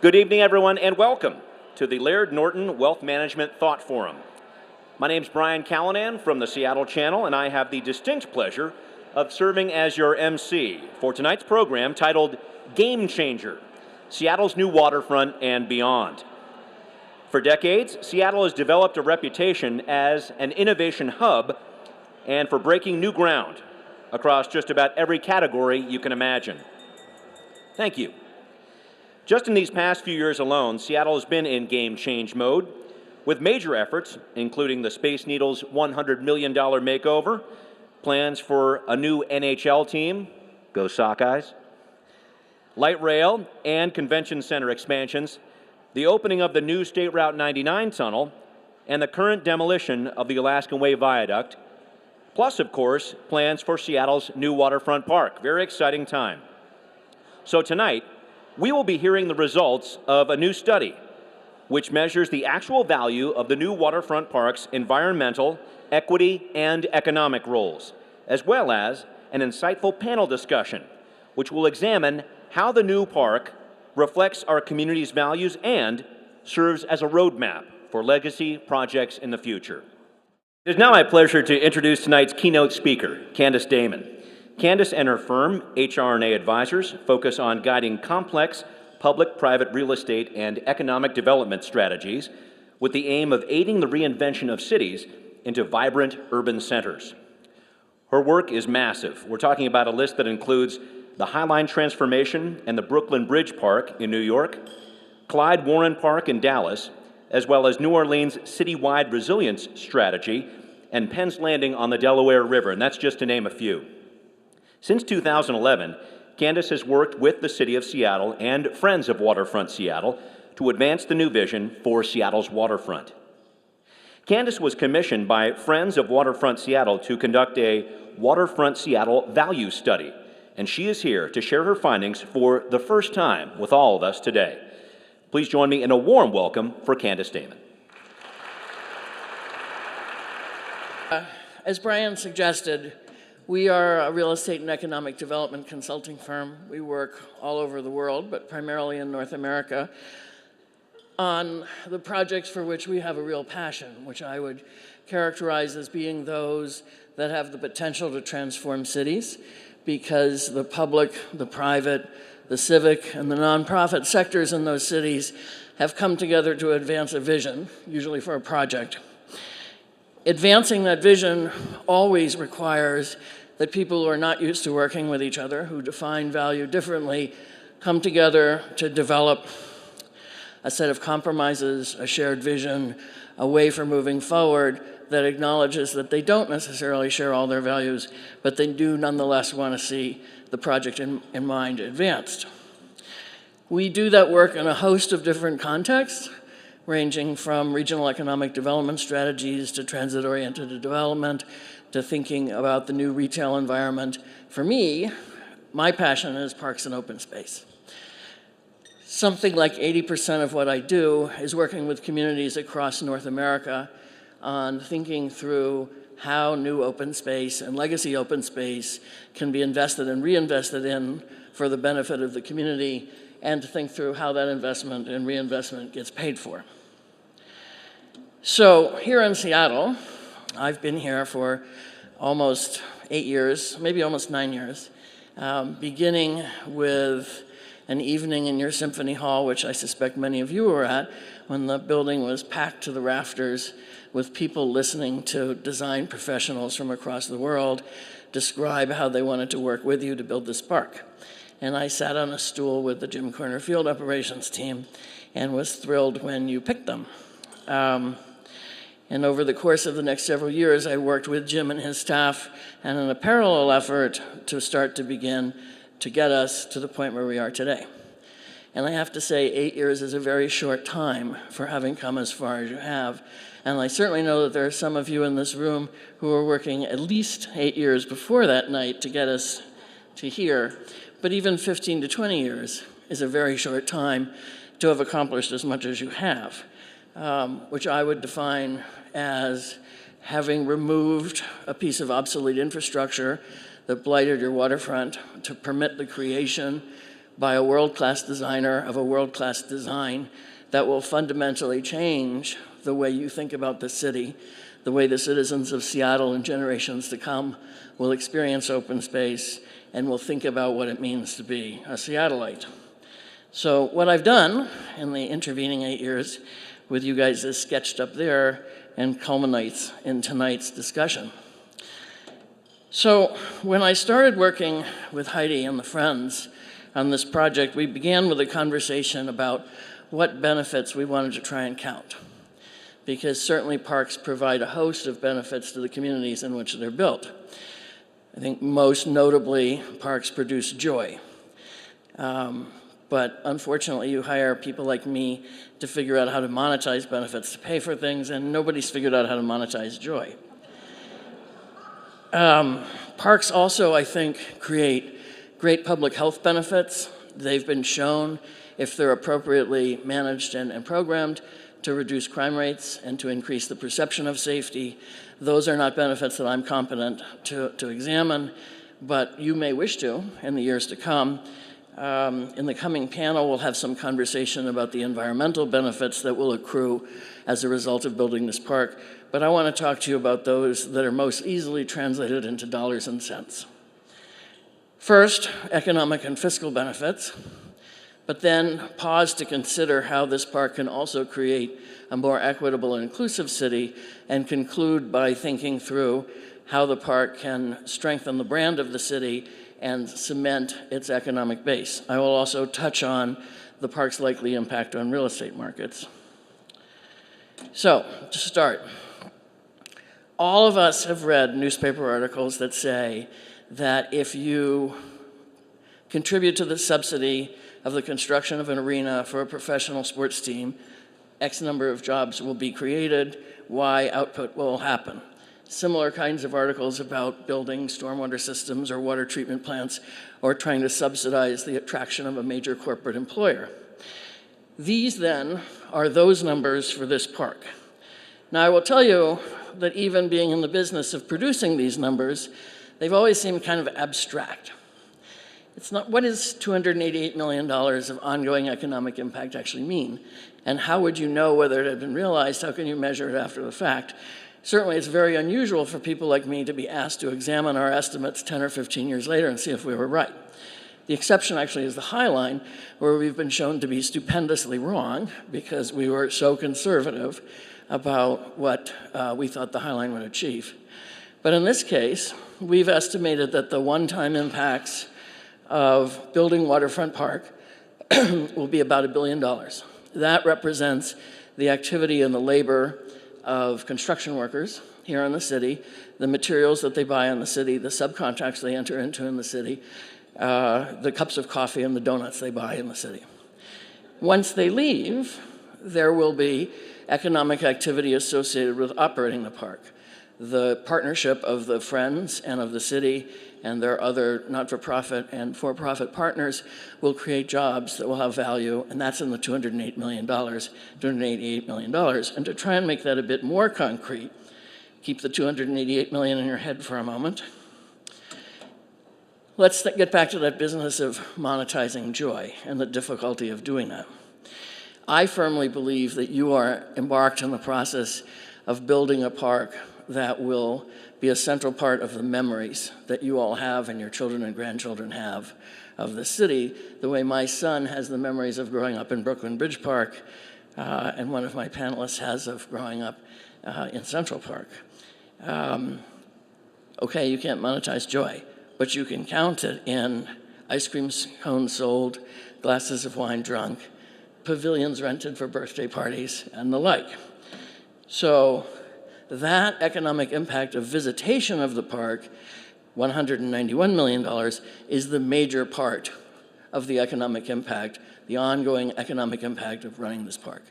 Good evening, everyone, and welcome to the Laird Norton Wealth Management Thought Forum. My name's Brian Callanan from the Seattle Channel, and I have the distinct pleasure of serving as your MC for tonight's program titled Game Changer, Seattle's New Waterfront and Beyond. For decades, Seattle has developed a reputation as an innovation hub and for breaking new ground across just about every category you can imagine. Thank you. Just in these past few years alone, Seattle has been in game change mode with major efforts, including the Space Needle's $100 million makeover, plans for a new NHL team, go Sockeyes, light rail and convention center expansions, the opening of the new State Route 99 tunnel, and the current demolition of the Alaskan Way Viaduct, plus, of course, plans for Seattle's new waterfront park. Very exciting time. So tonight, we will be hearing the results of a new study which measures the actual value of the new waterfront park's environmental, equity, and economic roles, as well as an insightful panel discussion which will examine how the new park reflects our community's values and serves as a roadmap for legacy projects in the future. It is now my pleasure to introduce tonight's keynote speaker, Candace Damon. Candace and her firm, HR&A Advisors, focus on guiding complex public-private real estate and economic development strategies with the aim of aiding the reinvention of cities into vibrant urban centers. Her work is massive. We're talking about a list that includes the Highline Transformation and the Brooklyn Bridge Park in New York, Clyde Warren Park in Dallas, as well as New Orleans' citywide resilience strategy and Penn's Landing on the Delaware River, and that's just to name a few. Since 2011, Candace has worked with the City of Seattle and Friends of Waterfront Seattle to advance the new vision for Seattle's waterfront. Candace was commissioned by Friends of Waterfront Seattle to conduct a Waterfront Seattle value study, and she is here to share her findings for the first time with all of us today. Please join me in a warm welcome for Candace Damon. As Brian suggested, we are a real estate and economic development consulting firm. We work all over the world, but primarily in North America, on the projects for which we have a real passion, which I would characterize as being those that have the potential to transform cities, because the public, the private, the civic, and the nonprofit sectors in those cities have come together to advance a vision, usually for a project. Advancing that vision always requires that people who are not used to working with each other, who define value differently, come together to develop a set of compromises, a shared vision, a way for moving forward that acknowledges that they don't necessarily share all their values, but they do nonetheless want to see the project in mind advanced. We do that work in a host of different contexts, ranging from regional economic development strategies to transit-oriented development to thinking about the new retail environment. For me, my passion is parks and open space. Something like 80% of what I do is working with communities across North America on thinking through how new open space and legacy open space can be invested and reinvested in for the benefit of the community, and to think through how that investment and reinvestment gets paid for. So here in Seattle, I've been here for almost 8 years, maybe almost 9 years, beginning with an evening in your Symphony Hall, which I suspect many of you were at, when the building was packed to the rafters with people listening to design professionals from across the world describe how they wanted to work with you to build this park. And I sat on a stool with the Jim Corner Field Operations team and was thrilled when you picked them. And over the course of the next several years, I worked with Jim and his staff, and in a parallel effort to begin to get us to the point where we are today. And I have to say, 8 years is a very short time for having come as far as you have. And I certainly know that there are some of you in this room who are working at least 8 years before that night to get us to here. But even 15 to 20 years is a very short time to have accomplished as much as you have, which I would define as having removed a piece of obsolete infrastructure that blighted your waterfront to permit the creation by a world-class designer of a world-class design that will fundamentally change the way you think about the city, the way the citizens of Seattle in generations to come will experience open space and will think about what it means to be a Seattleite. So what I've done in the intervening 8 years with you guys is sketched up there and culminates in tonight's discussion. So when I started working with Heidi and the Friends on this project, we began with a conversation about what benefits we wanted to try and count. Because certainly parks provide a host of benefits to the communities in which they're built. I think most notably, parks produce joy. But unfortunately, you hire people like me to figure out how to monetize benefits, to pay for things, and nobody's figured out how to monetize joy. Parks also, I think, create great public health benefits. They've been shown, if they're appropriately managed and programmed, to reduce crime rates and to increase the perception of safety. Those are not benefits that I'm competent to examine, but you may wish to in the years to come. In the coming panel, we'll have some conversation about the environmental benefits that will accrue as a result of building this park, but I want to talk to you about those that are most easily translated into dollars and cents. First, economic and fiscal benefits, but then pause to consider how this park can also create a more equitable and inclusive city, and conclude by thinking through how the park can strengthen the brand of the city and cement its economic base. I will also touch on the park's likely impact on real estate markets. So, to start, all of us have read newspaper articles that say that if you contribute to the subsidy of the construction of an arena for a professional sports team, X number of jobs will be created, Y output will happen. Similar kinds of articles about building stormwater systems or water treatment plants or trying to subsidize the attraction of a major corporate employer. These then are those numbers for this park. Now I will tell you that even being in the business of producing these numbers, they've always seemed kind of abstract. It's not, what does $288 million of ongoing economic impact actually mean? And how would you know whether it had been realized? How can you measure it after the fact? Certainly, it's very unusual for people like me to be asked to examine our estimates 10 or 15 years later and see if we were right. The exception actually is the High Line, where we've been shown to be stupendously wrong because we were so conservative about what we thought the High Line would achieve. But in this case, we've estimated that the one-time impacts of building Waterfront Park will be about $1 billion. That represents the activity and the labor of construction workers here in the city, the materials that they buy in the city, the subcontracts they enter into in the city, the cups of coffee and the donuts they buy in the city. Once they leave, there will be economic activity associated with operating the park. The partnership of the Friends and of the city and their other not-for-profit and for-profit partners will create jobs that will have value, and that's in the $288 million. And to try and make that a bit more concrete, keep the $288 million in your head for a moment. Let's get back to that business of monetizing joy and the difficulty of doing that. I firmly believe that you are embarked in the process of building a park that will be a central part of the memories that you all have and your children and grandchildren have of the city, the way my son has the memories of growing up in Brooklyn Bridge Park, and one of my panelists has of growing up in Central Park. Okay, you can't monetize joy, but you can count it in ice cream cones sold, glasses of wine drunk, pavilions rented for birthday parties, and the like. So that economic impact of visitation of the park, $191 million, is the major part of the economic impact, the ongoing economic impact of running this park.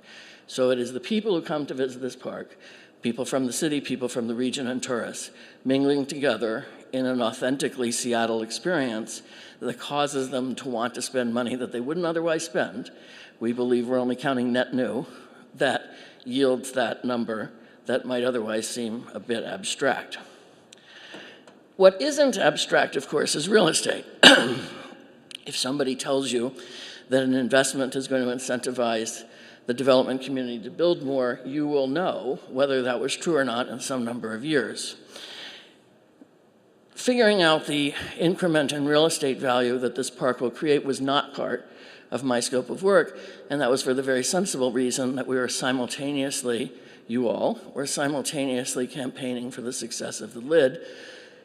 So it is the people who come to visit this park, people from the city, people from the region, and tourists, mingling together in an authentically Seattle experience that causes them to want to spend money that they wouldn't otherwise spend. We believe we're only counting net new. That yields that number that might otherwise seem a bit abstract. What isn't abstract, of course, is real estate. If somebody tells you that an investment is going to incentivize the development community to build more, you will know whether that was true or not in some number of years. Figuring out the increment in real estate value that this park will create was not part of my scope of work, and that was for the very sensible reason that we were simultaneously, you all, were simultaneously campaigning for the success of the LID,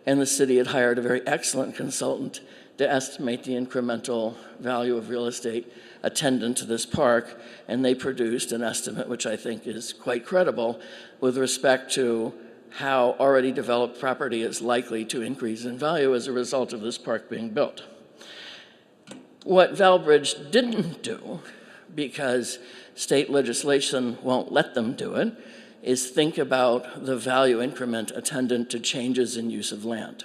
and the city had hired a very excellent consultant to estimate the incremental value of real estate attendant to this park, and they produced an estimate which I think is quite credible with respect to how already developed property is likely to increase in value as a result of this park being built. What Valbridge didn't do, because state legislation won't let them do it, is think about the value increment attendant to changes in use of land.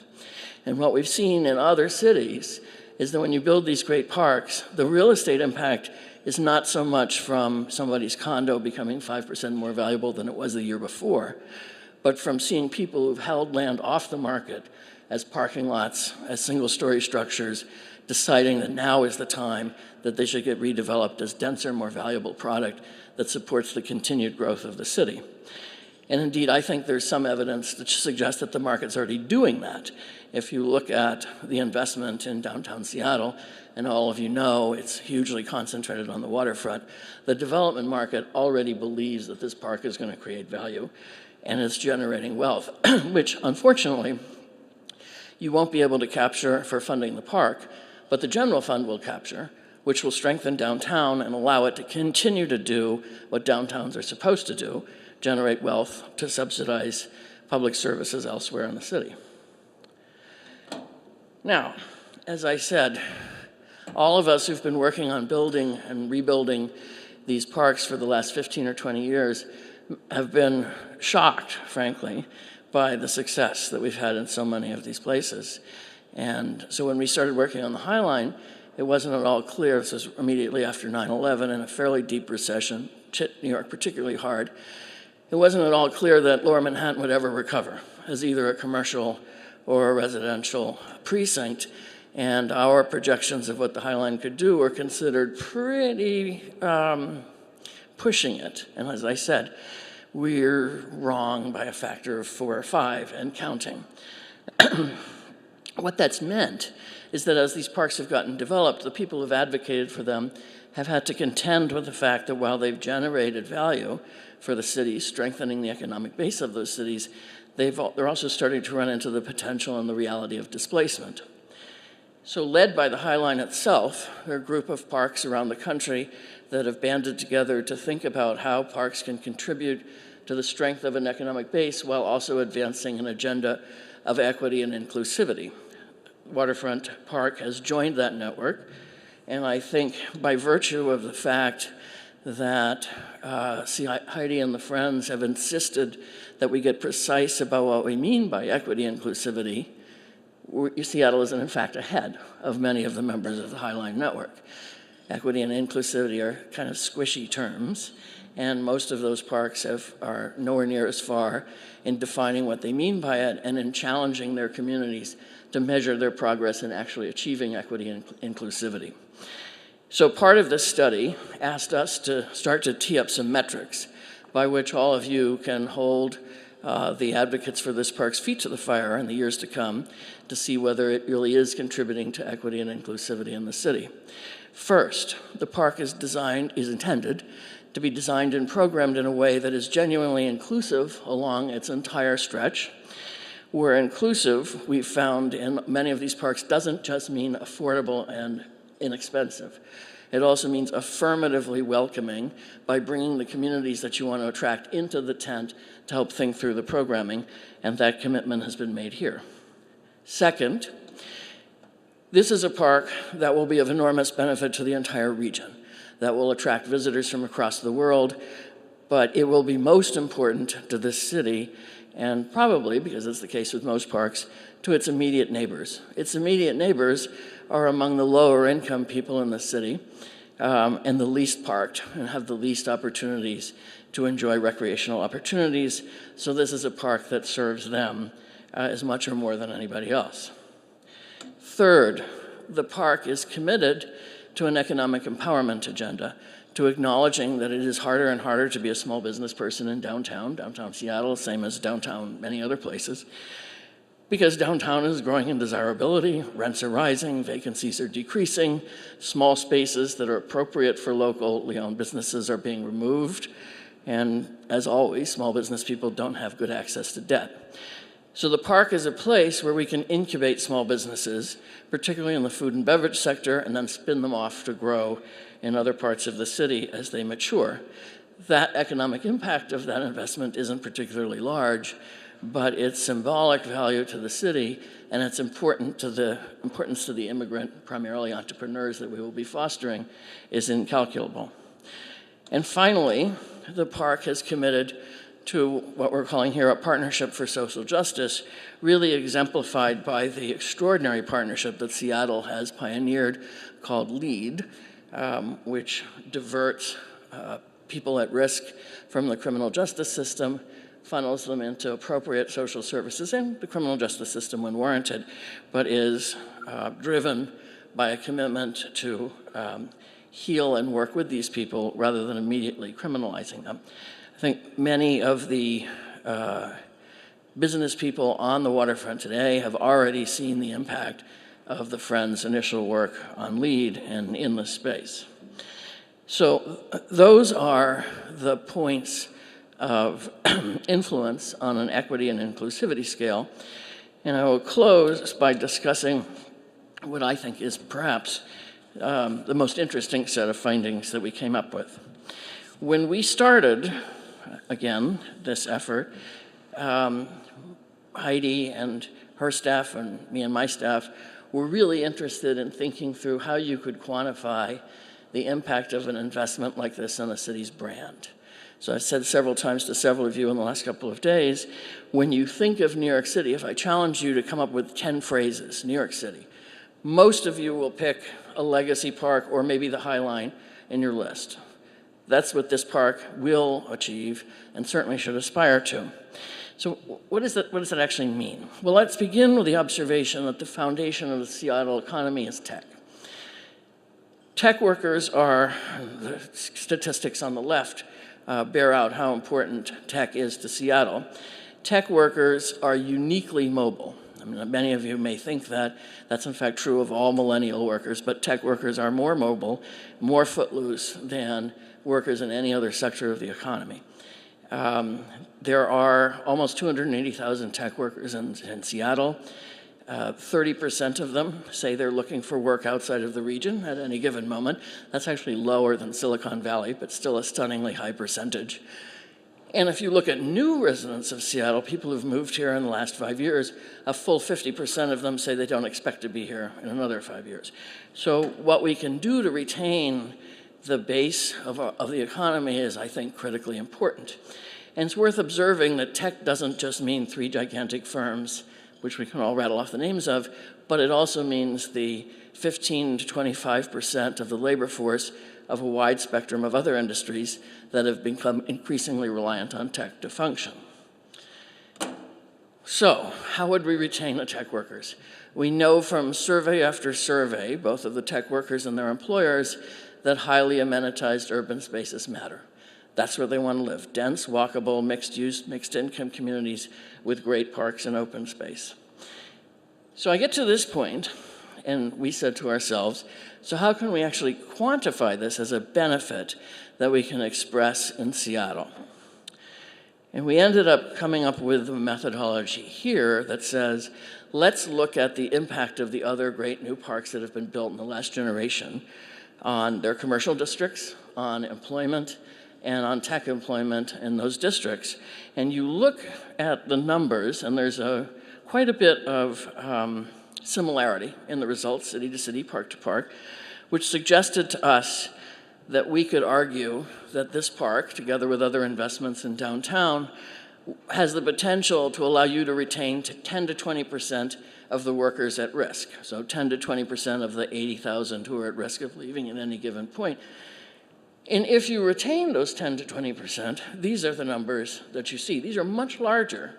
And what we've seen in other cities is that when you build these great parks, the real estate impact is not so much from somebody's condo becoming 5% more valuable than it was the year before, but from seeing people who've held land off the market as parking lots, as single-story structures, deciding that now is the time that they should get redeveloped as denser, more valuable product that supports the continued growth of the city. And indeed, I think there's some evidence that suggests that the market's already doing that. If you look at the investment in downtown Seattle, and all of you know it's hugely concentrated on the waterfront, the development market already believes that this park is going to create value and it's generating wealth, which unfortunately you won't be able to capture for funding the park, but the general fund will capture, which will strengthen downtown and allow it to continue to do what downtowns are supposed to do, generate wealth to subsidize public services elsewhere in the city. Now, as I said, all of us who've been working on building and rebuilding these parks for the last 15 or 20 years have been shocked, frankly, by the success that we've had in so many of these places. And so when we started working on the High Line, it wasn't at all clear, this was immediately after 9/11 in a fairly deep recession, hit New York particularly hard, it wasn't at all clear that Lower Manhattan would ever recover as either a commercial or a residential precinct. And our projections of what the High Line could do were considered pretty pushing it. And as I said, we're wrong by a factor of 4 or 5 and counting. What that's meant is that as these parks have gotten developed, the people who've advocated for them have had to contend with the fact that while they've generated value for the cities, strengthening the economic base of those cities, they're also starting to run into the potential and the reality of displacement. So led by the High Line itself, there are a group of parks around the country that have banded together to think about how parks can contribute to the strength of an economic base while also advancing an agenda of equity and inclusivity. Waterfront Park has joined that network, and I think by virtue of the fact that Heidi and the Friends have insisted that we get precise about what we mean by equity and inclusivity, Seattle is in fact ahead of many of the members of the High Line network. Equity and inclusivity are kind of squishy terms, and most of those parks are nowhere near as far in defining what they mean by it and in challenging their communities to measure their progress in actually achieving equity and inclusivity. So part of this study asked us to start to tee up some metrics by which all of you can hold the advocates for this park's feet to the fire in the years to come to see whether it really is contributing to equity and inclusivity in the city. First, the park is intended to be designed and programmed in a way that is genuinely inclusive along its entire stretch. Where inclusive, we've found in many of these parks, doesn't just mean affordable and inexpensive. It also means affirmatively welcoming by bringing the communities that you want to attract into the tent to help think through the programming, and that commitment has been made here. Second, this is a park that will be of enormous benefit to the entire region, that will attract visitors from across the world, but it will be most important to this city, and probably, because it's the case with most parks, to its immediate neighbors. Its immediate neighbors are among the lower income people in the city and the least parked and have the least opportunities to enjoy recreational opportunities. So this is a park that serves them as much or more than anybody else. Third, the park is committed to an economic empowerment agenda, to acknowledging that it is harder and harder to be a small business person in downtown Seattle, same as downtown many other places, because downtown is growing in desirability, rents are rising, vacancies are decreasing, small spaces that are appropriate for locally owned businesses are being removed, and as always, small business people don't have good access to debt. So the park is a place where we can incubate small businesses, particularly in the food and beverage sector, and then spin them off to grow in other parts of the city as they mature. That economic impact of that investment isn't particularly large, but its symbolic value to the city and its importance to the immigrant, primarily entrepreneurs that we will be fostering, is incalculable. And finally, the park has committed to what we're calling here a partnership for social justice, really exemplified by the extraordinary partnership that Seattle has pioneered called LEAD, which diverts people at risk from the criminal justice system, funnels them into appropriate social services and the criminal justice system when warranted, but is driven by a commitment to heal and work with these people rather than immediately criminalizing them. I think many of the business people on the waterfront today have already seen the impact of the Friends' initial work on LEAD and in the space. So those are the points of influence on an equity and inclusivity scale. And I will close by discussing what I think is perhaps the most interesting set of findings that we came up with. When we started, again, this effort, Heidi and her staff and me and my staff were really interested in thinking through how you could quantify the impact of an investment like this on a city's brand. So I've said several times to several of you in the last couple of days, when you think of New York City, if I challenge you to come up with 10 phrases, New York City, most of you will pick a legacy park or maybe the High Line in your list. That's what this park will achieve and certainly should aspire to. So what does that actually mean? Well, let's begin with the observation that the foundation of the Seattle economy is tech. Tech workers are, the statistics on the left bear out how important tech is to Seattle. Tech workers are uniquely mobile. I mean, many of you may think that that's in fact true of all millennial workers, but tech workers are more mobile, more footloose than workers in any other sector of the economy. There are almost 280,000 tech workers in Seattle. 30% of them say they're looking for work outside of the region at any given moment. That's actually lower than Silicon Valley, but still a stunningly high percentage. And if you look at new residents of Seattle, people who've moved here in the last 5 years, a full 50% of them say they don't expect to be here in another 5 years. So what we can do to retain the base of the economy is, I think, critically important. And it's worth observing that tech doesn't just mean 3 gigantic firms, which we can all rattle off the names of, but it also means the 15 to 25% of the labor force of a wide spectrum of other industries that have become increasingly reliant on tech to function. So, how would we retain the tech workers? We know from survey after survey, both of the tech workers and their employers, that highly amenitized urban spaces matter. That's where they want to live, dense, walkable, mixed-use, mixed-income communities with great parks and open space. So I get to this point, and we said to ourselves, so how can we actually quantify this as a benefit that we can express in Seattle? And we ended up coming up with a methodology here that says, let's look at the impact of the other great new parks that have been built in the last generation on their commercial districts, on employment, and on tech employment in those districts. And you look at the numbers, and there's quite a bit of similarity in the results, city to city, park to park, which suggested to us that we could argue that this park, together with other investments in downtown, has the potential to allow you to retain 10 to 20% of the workers at risk. So 10 to 20% of the 80,000 who are at risk of leaving at any given point. And if you retain those 10 to 20%, these are the numbers that you see. These are much larger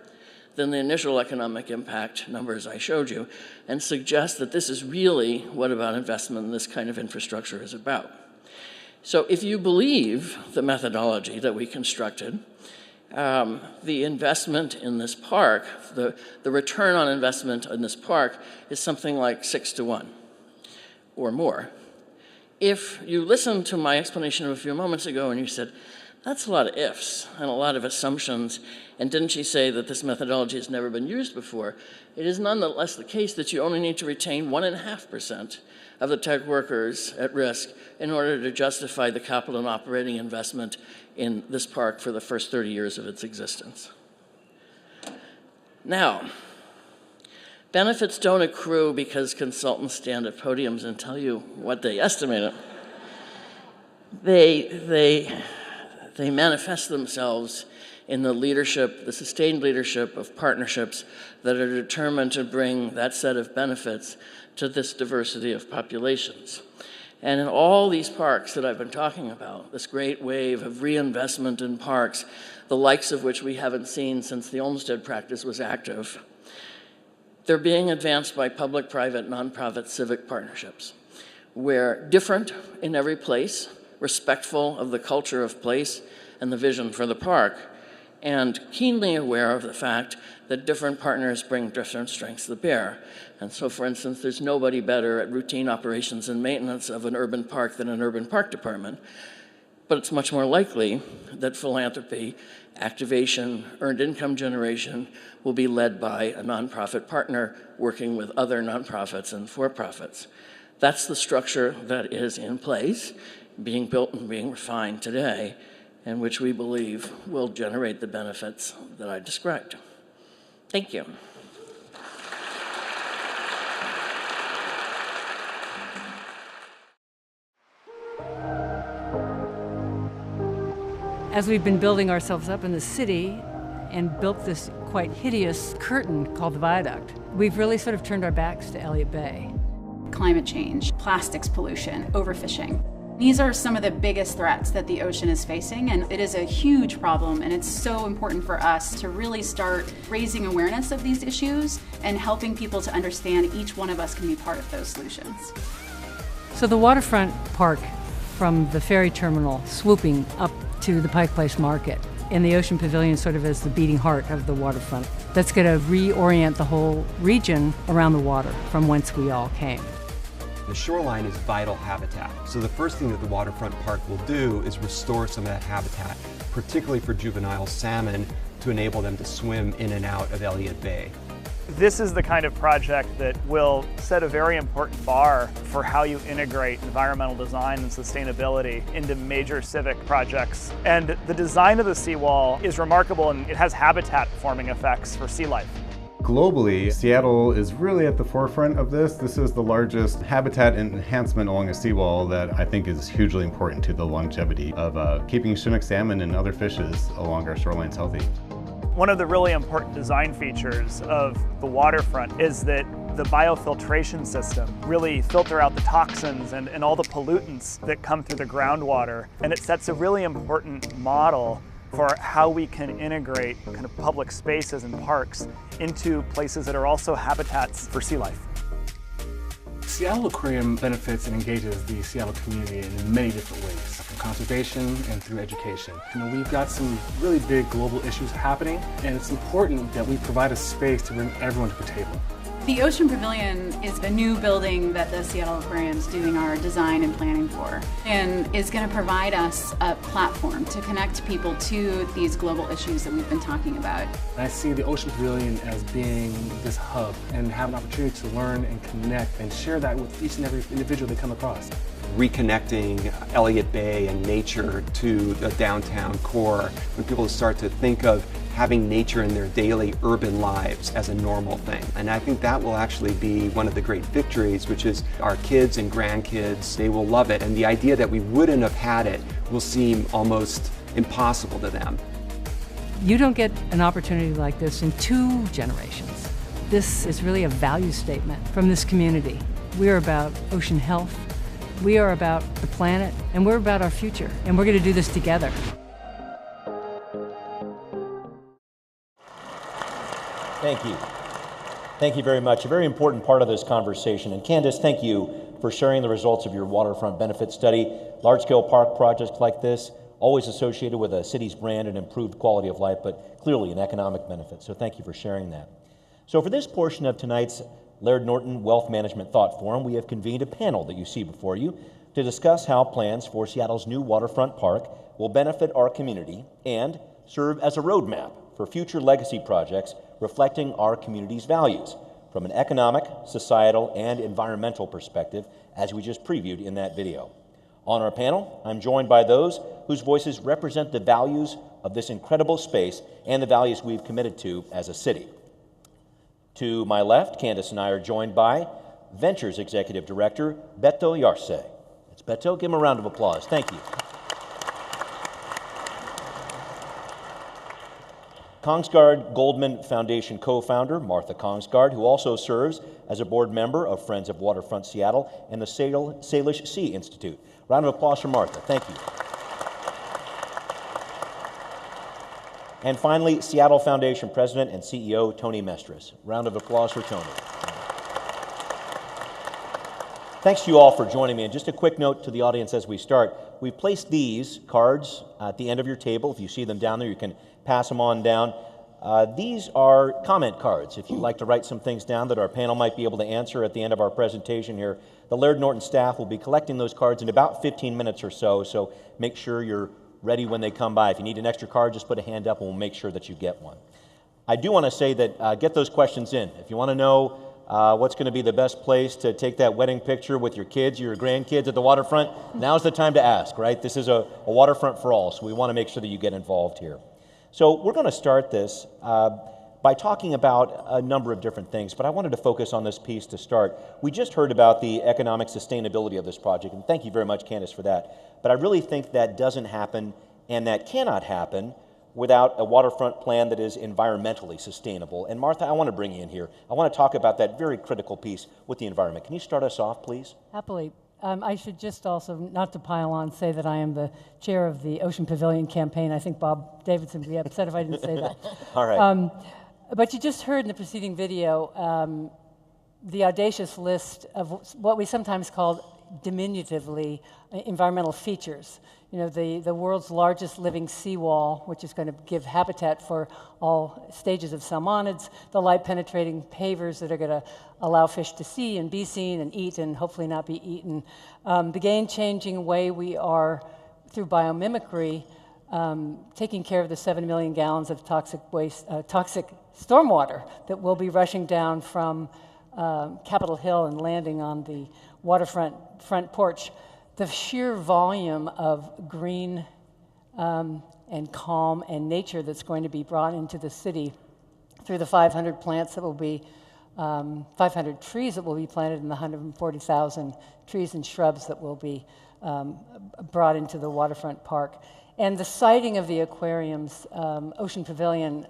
than the initial economic impact numbers I showed you, and suggest that this is really what about investment in this kind of infrastructure is about. So if you believe the methodology that we constructed, the investment in this park, the return on investment in this park is something like 6 to 1 or more. If you listened to my explanation a few moments ago and you said, that's a lot of ifs and a lot of assumptions, and didn't she say that this methodology has never been used before? It is nonetheless the case that you only need to retain 1.5% of the tech workers at risk in order to justify the capital and operating investment in this park for the first 30 years of its existence. Now, benefits don't accrue because consultants stand at podiums and tell you what they estimate it. They manifest themselves in the leadership, the sustained leadership of partnerships that are determined to bring that set of benefits to this diversity of populations. And in all these parks that I've been talking about, this great wave of reinvestment in parks, the likes of which we haven't seen since the Olmsted practice was active, they're being advanced by public, private, nonprofit, civic partnerships. We're different in every place, respectful of the culture of place and the vision for the park, and keenly aware of the fact that different partners bring different strengths to bear. And so, for instance, there's nobody better at routine operations and maintenance of an urban park than an urban park department. But it's much more likely that philanthropy, activation, earned income generation will be led by a nonprofit partner working with other nonprofits and for-profits. That's the structure that is in place, being built and being refined today, and which we believe will generate the benefits that I described. Thank you. As we've been building ourselves up in the city and built this quite hideous curtain called the viaduct, we've really sort of turned our backs to Elliott Bay. Climate change, plastics pollution, overfishing. These are some of the biggest threats that the ocean is facing, and it is a huge problem, and it's so important for us to really start raising awareness of these issues and helping people to understand each one of us can be part of those solutions. So the Waterfront Park, from the ferry terminal swooping up to the Pike Place Market, and the Ocean Pavilion sort of as the beating heart of the waterfront, that's going to reorient the whole region around the water from whence we all came. The shoreline is vital habitat, so the first thing that the Waterfront Park will do is restore some of that habitat, particularly for juvenile salmon, to enable them to swim in and out of Elliott Bay. This is the kind of project that will set a very important bar for how you integrate environmental design and sustainability into major civic projects. And the design of the seawall is remarkable, and it has habitat-forming effects for sea life. Globally, Seattle is really at the forefront of this. This is the largest habitat enhancement along a seawall that I think is hugely important to the longevity of keeping Chinook salmon and other fishes along our shorelines healthy. One of the really important design features of the waterfront is that the biofiltration system really filter out the toxins and all the pollutants that come through the groundwater. And it sets a really important model for how we can integrate kind of public spaces and parks into places that are also habitats for sea life. Seattle Aquarium benefits and engages the Seattle community in many different ways, from conservation and through education. We've got some really big global issues happening, and it's important that we provide a space to bring everyone to the table. The Ocean Pavilion is a new building that the Seattle Aquarium is doing our design and planning for, and is going to provide us a platform to connect people to these global issues that we've been talking about. I see the Ocean Pavilion as being this hub and have an opportunity to learn and connect and share that with each and every individual they come across. Reconnecting Elliott Bay and nature to the downtown core, when people start to think of having nature in their daily urban lives as a normal thing. And I think that will actually be one of the great victories, which is our kids and grandkids, they will love it. And the idea that we wouldn't have had it will seem almost impossible to them. You don't get an opportunity like this in 2 generations. This is really a value statement from this community. We are about ocean health, we are about the planet, and we're about our future. And we're going to do this together. Thank you. Thank you very much. A very important part of this conversation. And Candace, thank you for sharing the results of your waterfront benefit study. Large-scale park projects like this, always associated with a city's brand and improved quality of life, but clearly an economic benefit. So thank you for sharing that. So for this portion of tonight's Laird Norton Wealth Management Thought Forum, we have convened a panel that you see before you to discuss how plans for Seattle's new waterfront park will benefit our community and serve as a roadmap for future legacy projects reflecting our community's values from an economic, societal, and environmental perspective, as we just previewed in that video. On our panel, I'm joined by those whose voices represent the values of this incredible space and the values we've committed to as a city. To my left, Candace and I are joined by Ventures Executive Director Beto Yarse. It's Beto. Give him a round of applause. Thank you. Kongsgaard Goldman Foundation co-founder Martha Kongsgaard, who also serves as a board member of Friends of Waterfront Seattle and the Salish Sea Institute. Round of applause for Martha. Thank you. And finally, Seattle Foundation President and CEO Tony Mestris. Round of applause for Tony. Thanks to you all for joining me. And just a quick note to the audience as we start. We've placed these cards at the end of your table. If you see them down there, you can pass them on down. These are comment cards. If you'd like to write some things down that our panel might be able to answer at the end of our presentation here, the Laird Norton staff will be collecting those cards in about 15 minutes or so, so make sure you're ready when they come by. If you need an extra card, just put a hand up and we'll make sure that you get one. I do want to say that get those questions in. If you want to know what's going to be the best place to take that wedding picture with your kids or your grandkids at the waterfront, now's the time to ask, right? This is a waterfront for all, so we want to make sure that you get involved here. So we're going to start this by talking about a number of different things, but I wanted to focus on this piece to start. We just heard about the economic sustainability of this project, and thank you very much, Candace, for that. But I really think that doesn't happen, and that cannot happen, without a waterfront plan that is environmentally sustainable. And Martha, I want to bring you in here. I want to talk about that very critical piece with the environment. Can you start us off, please? Happily. I should just also, not to pile on, say that I am the chair of the Ocean Pavilion campaign. I think Bob Davidson would be upset if I didn't say that. All right. But you just heard in the preceding video the audacious list of what we sometimes call diminutively environmental features. You know, the world's largest living seawall, which is going to give habitat for all stages of salmonids, the light-penetrating pavers that are going to allow fish to see and be seen and eat and hopefully not be eaten, the game-changing way we are, through biomimicry, taking care of the 7 million gallons of toxic waste, toxic stormwater that will be rushing down from Capitol Hill and landing on the waterfront front porch. The sheer volume of green and calm and nature that's going to be brought into the city through the 500 plants that will be, 500 trees that will be planted and the 140,000 trees and shrubs that will be brought into the waterfront park. And the siting of the aquarium's Ocean Pavilion,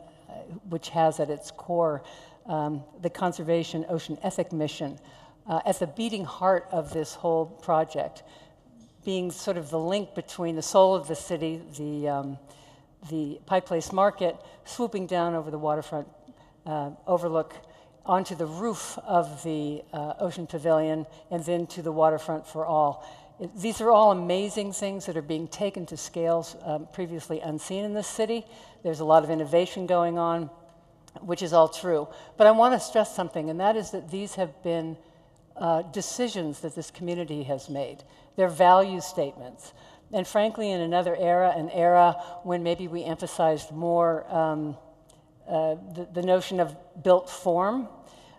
which has at its core the Conservation Ocean Ethic Mission, at the beating heart of this whole project, being sort of the link between the soul of the city, the Pike Place Market, swooping down over the waterfront overlook onto the roof of the Ocean Pavilion, and then to the waterfront for all. These are all amazing things that are being taken to scales previously unseen in this city. There's a lot of innovation going on, which is all true. But I want to stress something, and that is that these have been decisions that this community has made. They're value statements. And frankly, in another era, an era when maybe we emphasized more the notion of built form,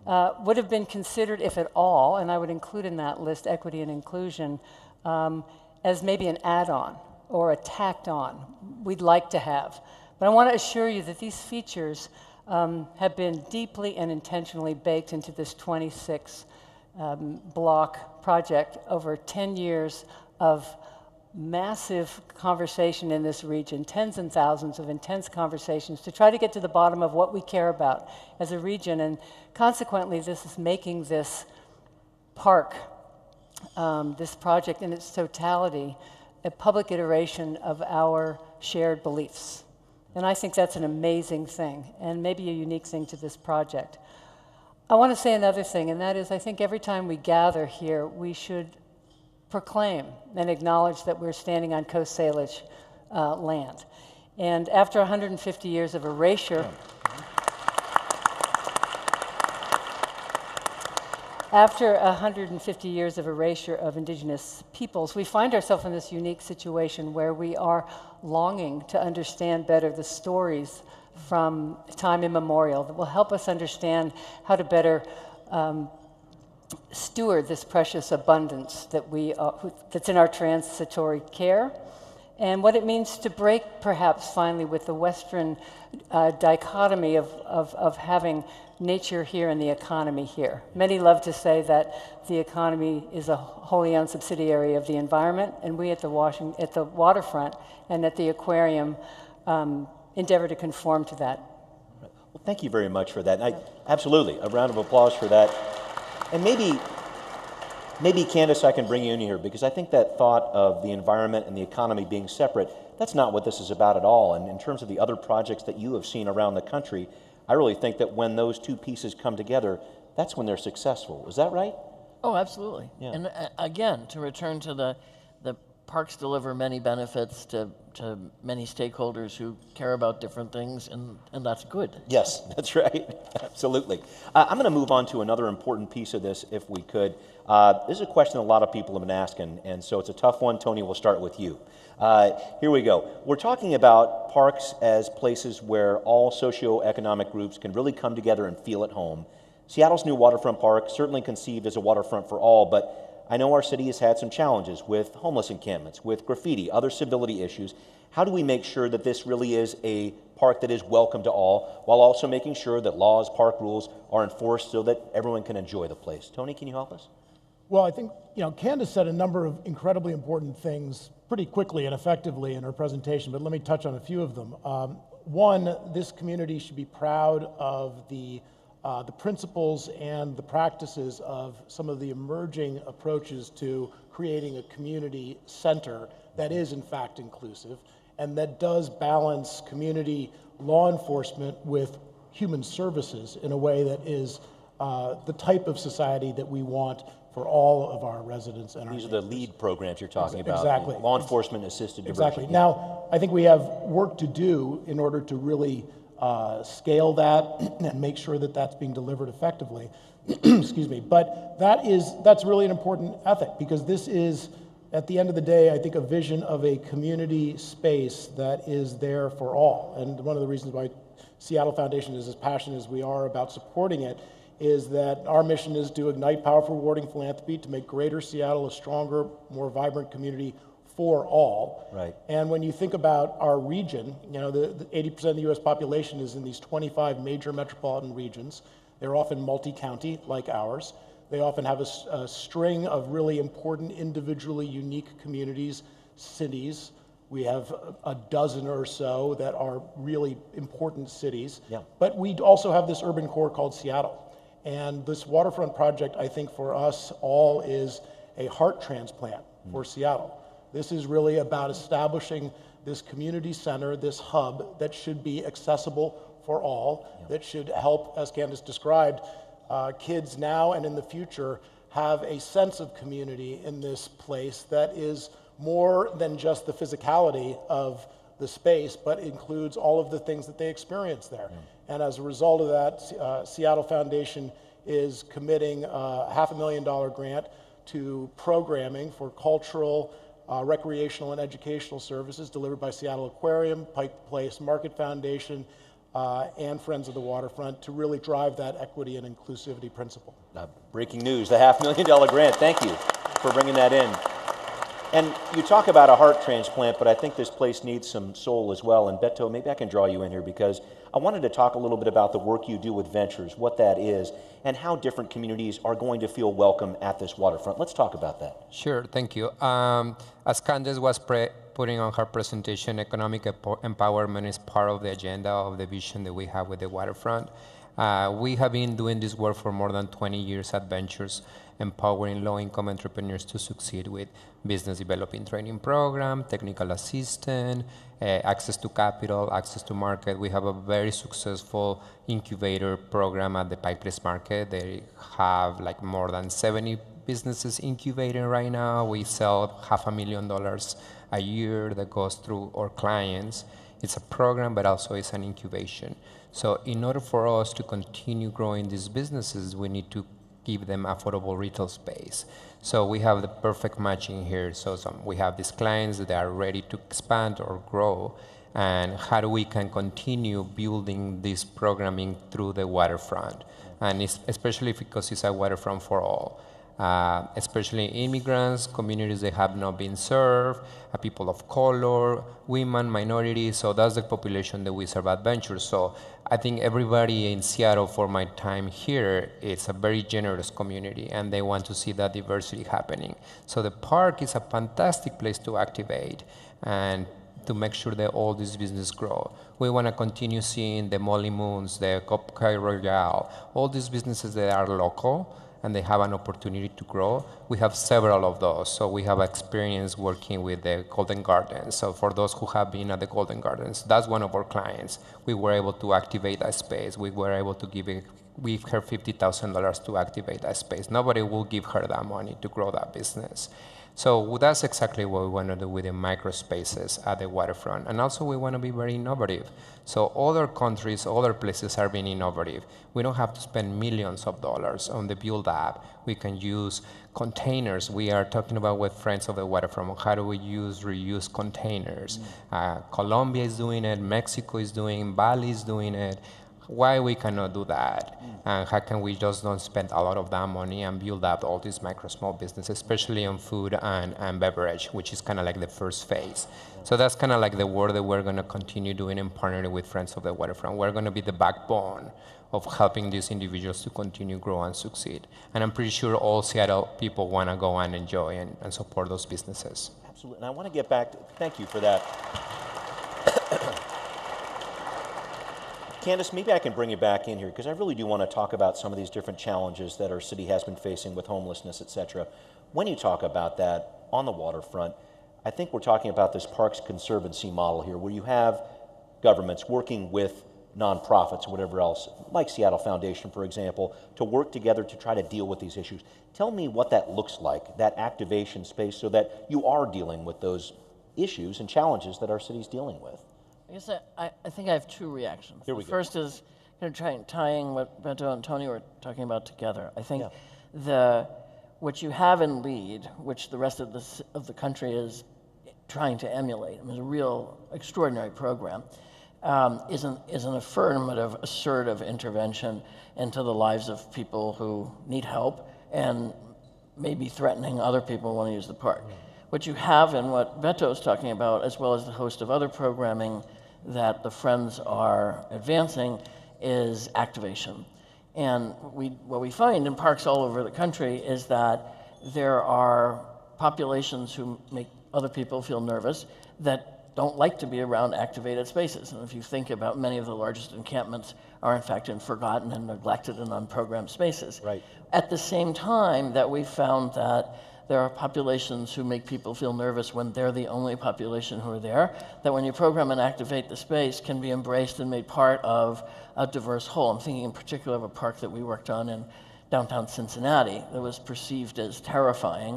would have been considered, if at all, and I would include in that list equity and inclusion, as maybe an add-on or a tacked on we'd like to have. But I want to assure you that these features have been deeply and intentionally baked into this 26 block project over 10 years of massive conversation in this region, tens and thousands of intense conversations to try to get to the bottom of what we care about as a region. And consequently, this is making this park, this project in its totality, a public iteration of our shared beliefs. And I think that's an amazing thing, and maybe a unique thing to this project. I want to say another thing, and that is I think every time we gather here, we should proclaim and acknowledge that we're standing on Coast Salish land. And after 150 years of erasure, after 150 years of erasure of indigenous peoples, we find ourselves in this unique situation where we are longing to understand better the stories from time immemorial that will help us understand how to better steward this precious abundance that that's in our transitory care, and what it means to break, perhaps, finally, with the Western dichotomy of having nature here and the economy here. Many love to say that the economy is a wholly owned subsidiary of the environment, and we at the waterfront and at the aquarium endeavor to conform to that. Well, thank you very much for that. Absolutely, a round of applause for that. And maybe Candace, I can bring you in here, because I think that thought of the environment and the economy being separate, that's not what this is about at all. And in terms of the other projects that you have seen around the country, I really think that when those two pieces come together, that's when they're successful. Is that right? Oh, absolutely. Yeah. And again, to return to the parks deliver many benefits to many stakeholders who care about different things, and that's good. Yes, that's right. Absolutely. I'm going to move on to another important piece of this, if we could. This is a question a lot of people have been asking, and so it's a tough one. Tony, we'll start with you. Here we go. We're talking about parks as places where all socioeconomic groups can really come together and feel at home. Seattle's new waterfront park, certainly conceived as a waterfront for all, but I know our city has had some challenges with homeless encampments, with graffiti, other civility issues. How do we make sure that this really is a park that is welcome to all, while also making sure that laws, park rules are enforced so that everyone can enjoy the place? Tony, can you help us? Well, I think, Candace said a number of incredibly important things pretty quickly and effectively in her presentation, but let me touch on a few of them. One, this community should be proud of the principles and the practices of some of the emerging approaches to creating a community center that is in fact inclusive and that does balance community law enforcement with human services in a way that is the type of society that we want for all of our residents and These are the LEAD programs you're talking about. Exactly. Law enforcement assisted diversity. Exactly. Now, I think we have work to do in order to really scale that and make sure that that's being delivered effectively. Excuse me. But that's really an important ethic, because this is, at the end of the day, I think, a vision of a community space that is there for all. And one of the reasons why Seattle Foundation is as passionate as we are about supporting it is that our mission is to ignite powerful, rewarding philanthropy to make Greater Seattle a stronger, more vibrant community for all. Right. And when you think about our region, the 80% of the U.S. population is in these 25 major metropolitan regions. They're often multi-county, like ours. They often have a string of really important, individually unique communities, cities. We have a dozen or so that are really important cities. Yeah. But we also have this urban core called Seattle. And this waterfront project, I think, for us all is a heart transplant for Seattle. This is really about establishing this community center, this hub that should be accessible for all, that should help, as Candace described, kids now and in the future have a sense of community in this place that is more than just the physicality of the space, but includes all of the things that they experience there. And as a result of that, Seattle Foundation is committing a $500,000 grant to programming for cultural, recreational, and educational services delivered by Seattle Aquarium, Pike Place Market Foundation, and Friends of the Waterfront to really drive that equity and inclusivity principle. Breaking news, the $500,000 grant. Thank you for bringing that in. And you talk about a heart transplant, but I think this place needs some soul as well. And Beto, maybe I can draw you in here, because I wanted to talk a little bit about the work you do with Ventures, what that is, and how different communities are going to feel welcome at this waterfront. Let's talk about that. Sure, thank you. As Candace was putting on her presentation, economic empowerment is part of the agenda of the vision that we have with the waterfront. We have been doing this work for more than 20 years at Ventures, empowering low-income entrepreneurs to succeed with business developing training program, technical assistance, access to capital, access to market. We have a very successful incubator program at the Pike Place Market. They have like more than 70 businesses incubating right now. We sell $500,000 a year that goes through our clients. It's a program, but also it's an incubation. So in order for us to continue growing these businesses, we need to give them affordable retail space. So we have the perfect matching here. So we have these clients that are ready to expand or grow, and how do we can continue building this programming through the waterfront, and it's, especially because it's a waterfront for all. Especially immigrants, communities that have not been served, people of color, women, minorities. So that's the population that we serve at Ventures. So I think everybody in Seattle, for my time here, it's a very generous community, and they want to see that diversity happening. So the park is a fantastic place to activate and to make sure that all these businesses grow. We want to continue seeing the Molly Moons, the Cupcake Royale, all these businesses that are local, and they have an opportunity to grow. We have several of those. So we have experience working with the Golden Gardens. So for those who have been at the Golden Gardens, that's one of our clients. We were able to activate that space. We were able to give her $50,000 to activate that space. Nobody will give her that money to grow that business. So that's exactly what we want to do with the micro spaces at the waterfront. And also we want to be very innovative. So other countries, other places are being innovative. We don't have to spend millions of dollars on the build app. We can use containers. We are talking about with Friends of the Waterfront, how do we reuse containers. Colombia is doing it, Mexico is doing it, Bali is doing it. Why we cannot do that? And how can we just don't spend a lot of that money and build up all these micro small businesses, especially on food and beverage, which is kind of like the first phase. So that's kind of like the work that we're going to continue doing in partnering with Friends of the Waterfront. We're going to be the backbone of helping these individuals to continue grow and succeed. And I'm pretty sure all Seattle people want to go and enjoy and support those businesses. Absolutely. And I want to get back, thank you for that. Candace, maybe I can bring you back in here, because I really do want to talk about some of these different challenges that our city has been facing with homelessness, et cetera. When you talk about that on the waterfront, I think we're talking about this Parks Conservancy model here, where you have governments working with nonprofits or whatever else, like Seattle Foundation, for example, to work together to try to deal with these issues. Tell me what that looks like, that activation space, so that you are dealing with those issues and challenges that our city's dealing with. I guess I think I have two reactions. Here we the go. First is kind of tying what Beto and Tony were talking about together. I think what you have in LEAD, which the rest of the country is trying to emulate, I mean, it's a real extraordinary program, is an affirmative, assertive intervention into the lives of people who need help and maybe threatening other people who want to use the park. What you have in what Beto is talking about, as well as the host of other programming that the Friends are advancing, is activation. And what we find in parks all over the country is that there are populations who make other people feel nervous that don't like to be around activated spaces. And if you think about, many of the largest encampments are in fact in forgotten and neglected and unprogrammed spaces. Right. At the same time that we found that there are populations who make people feel nervous when they're the only population who are there, that when you program and activate the space can be embraced and made part of a diverse whole. I'm thinking in particular of a park that we worked on in downtown Cincinnati that was perceived as terrifying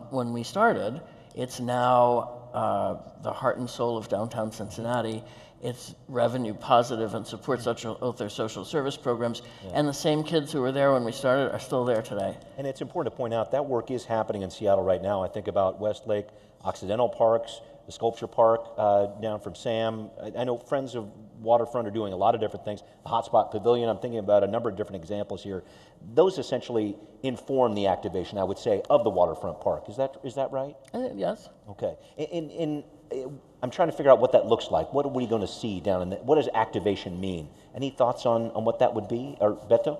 when we started. It's now the heart and soul of downtown Cincinnati. It's revenue positive and supports both their social service programs. And the same kids who were there when we started are still there today. And it's important to point out that work is happening in Seattle right now. I think about Westlake, Occidental Parks, the Sculpture Park down from Sam. I know Friends of Waterfront are doing a lot of different things. The Hotspot Pavilion, I'm thinking about a number of different examples here. Those essentially inform the activation, I would say, of the waterfront park. Is that right? Yes. Okay. I'm trying to figure out what that looks like. What are we going to see down in there? What does activation mean? Any thoughts on what that would be? Or Beto?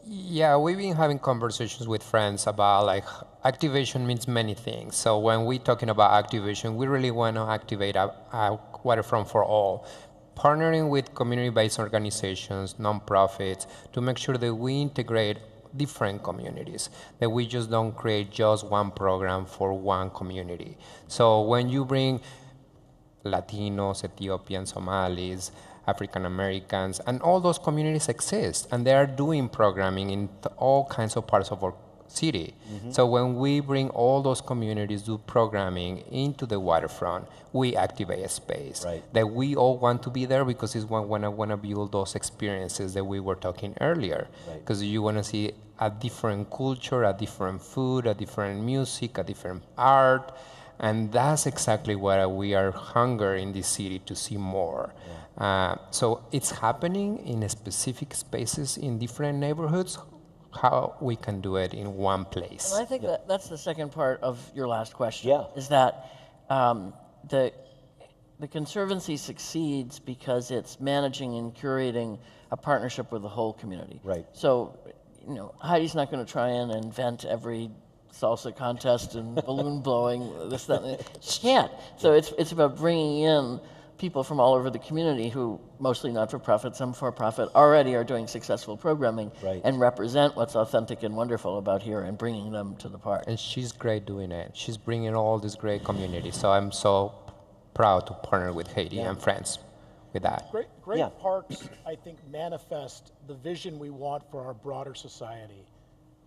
Yeah, we've been having conversations with friends about like activation means many things. So when we're talking about activation, we really want to activate a waterfront for all. partnering with community-based organizations, nonprofits, to make sure that we integrate different communities, that we just don't create just one program for one community. So when you bring Latinos, Ethiopians, Somalis, African Americans, and all those communities exist, and they are doing programming in all kinds of parts of our city. So when we bring all those communities do programming into the waterfront, we activate a space that we all want to be there, because it's when I want to build those experiences that we were talking earlier. Because you want to see a different culture, a different food, a different music, a different art, and that's exactly what we are hungry in this city to see more. So it's happening in specific spaces in different neighborhoods. How we can do it in one place. And I think that's the second part of your last question, is that the Conservancy succeeds because it's managing and curating a partnership with the whole community. So, you know, Heidi's not going to try and invent every salsa contest and balloon blowing, this, that, she can't. So it's about bringing in people from all over the community who, mostly not-for-profit, some for-profit, already are doing successful programming and represent what's authentic and wonderful about here and bringing them to the park. And she's great doing it. She's bringing all this great community. So I'm so proud to partner with Heidi and friends with that. Great parks, I think, manifest the vision we want for our broader society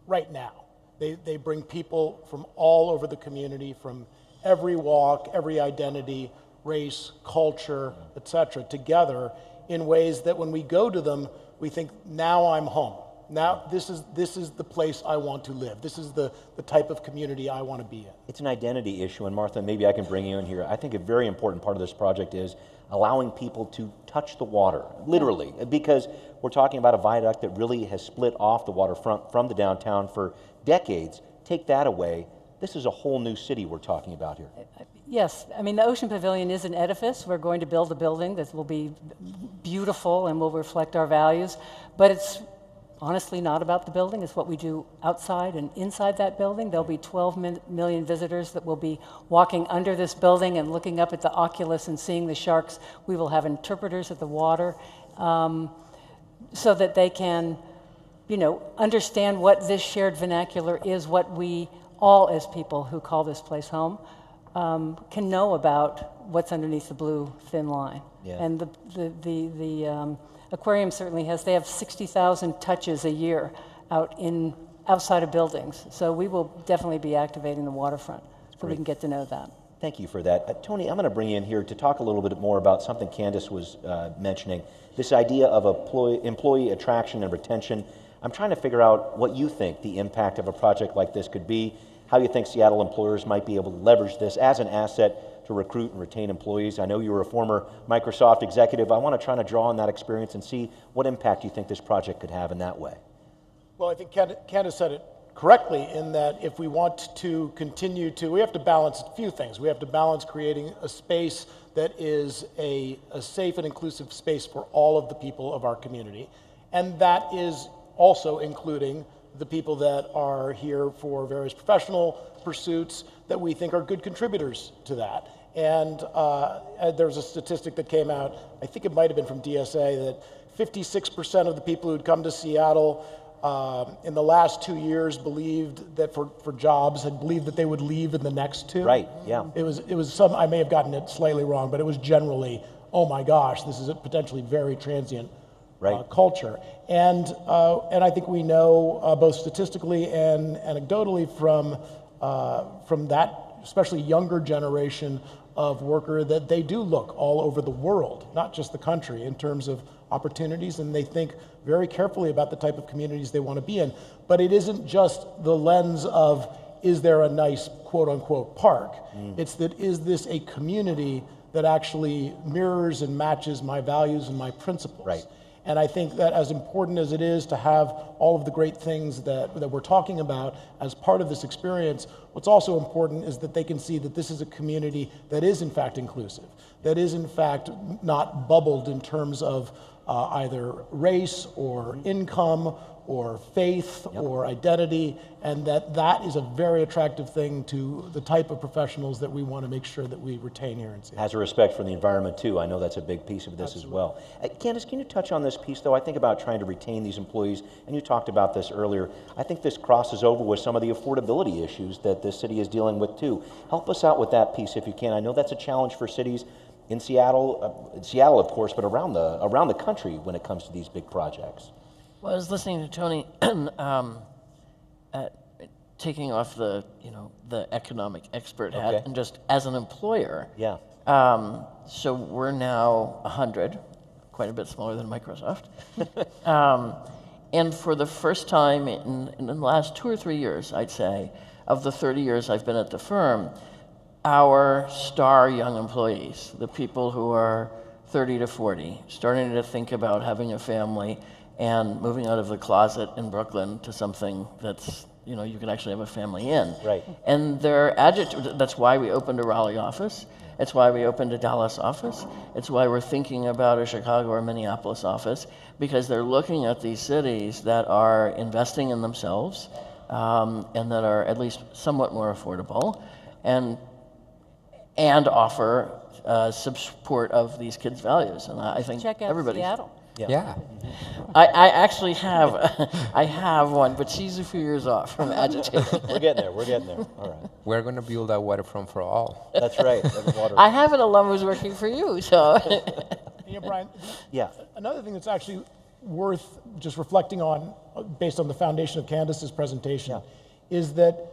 right now. They bring people from all over the community, from every walk, every identity, race, culture, etc., together in ways that when we go to them, we think, now I'm home. Now this is the place I want to live. This is the type of community I want to be in. It's an identity issue, and Martha, maybe I can bring you in here. I think a very important part of this project is allowing people to touch the water, literally, because we're talking about a viaduct that really has split off the waterfront from the downtown for decades. Take that away. This is a whole new city we're talking about here. Yes, I mean, the Ocean Pavilion is an edifice. We're going to build a building that will be beautiful and will reflect our values, but it's honestly not about the building. It's what we do outside and inside that building. There'll be 12 million visitors that will be walking under this building and looking up at the Oculus and seeing the sharks. We will have interpreters at the water so that they can, you know, understand what this shared vernacular is, what we all as people who call this place home can know about what's underneath the blue thin line. And the aquarium certainly has, they have 60,000 touches a year outside of buildings. So we will definitely be activating the waterfront so we can get to know that. Thank you for that. Tony, I'm going to bring you in here to talk a little bit more about something Candace was mentioning, this idea of employee attraction and retention. I'm trying to figure out what you think the impact of a project like this could be, how you think Seattle employers might be able to leverage this as an asset to recruit and retain employees. I know you were a former Microsoft executive. I want to try to draw on that experience and see what impact you think this project could have in that way. Well, I think Candace said it correctly in that if we want to continue to, we have to balance a few things. We have to balance creating a space that is a safe and inclusive space for all of the people of our community. And that is also including the people that are here for various professional pursuits that we think are good contributors to that. And there's a statistic that came out, I think it might have been from DSA, that 56% of the people who'd come to Seattle in the last 2 years believed that for jobs had believed that they would leave in the next 2. Right, yeah. It was some, I may have gotten it slightly wrong, but it was generally, oh my gosh, this is a potentially very transient culture. And I think we know both statistically and anecdotally from that, especially younger generation of worker, that they do look all over the world, not just the country, in terms of opportunities, and they think very carefully about the type of communities they want to be in. But it isn't just the lens of, is there a nice quote-unquote park? It's that, is this a community that actually mirrors and matches my values and my principles? And I think that as important as it is to have all of the great things that we're talking about as part of this experience, what's also important is that they can see that this is a community that is in fact inclusive, that is in fact not bubbled in terms of either race or income or faith or identity, and that is a very attractive thing to the type of professionals that we want to make sure that we retain here in Seattle. Has a respect for the environment too. I know that's a big piece of this as well. Candace, can you touch on this piece though? I think about trying to retain these employees, and you talked about this earlier. I think this crosses over with some of the affordability issues that this city is dealing with too. Help us out with that piece if you can. I know that's a challenge for cities in Seattle, of course, but around the country when it comes to these big projects. Well, I was listening to Tony taking off the economic expert hat, and just as an employer. Yeah. So we're now 100, quite a bit smaller than Microsoft. And for the first time in the last 2 or 3 years, I'd say, of the 30 years I've been at the firm, our star young employees, the people who are 30 to 40, starting to think about having a family and moving out of the closet in Brooklyn to something that's, you can actually have a family in. Right. And they're agitated. That's why we opened a Raleigh office. It's why we opened a Dallas office. It's why we're thinking about a Chicago or Minneapolis office, because they're looking at these cities that are investing in themselves and that are at least somewhat more affordable and offer support of these kids' values. And I think check out everybody. Seattle. Yeah. I actually have I have one, but she's a few years off from agitation. We're getting there. All right. We're going to build a waterfront for all. That's right. I have an alum who's working for you, so. Brian, Yeah. another thing that's actually worth just reflecting on, based on the foundation of Candace's presentation, is that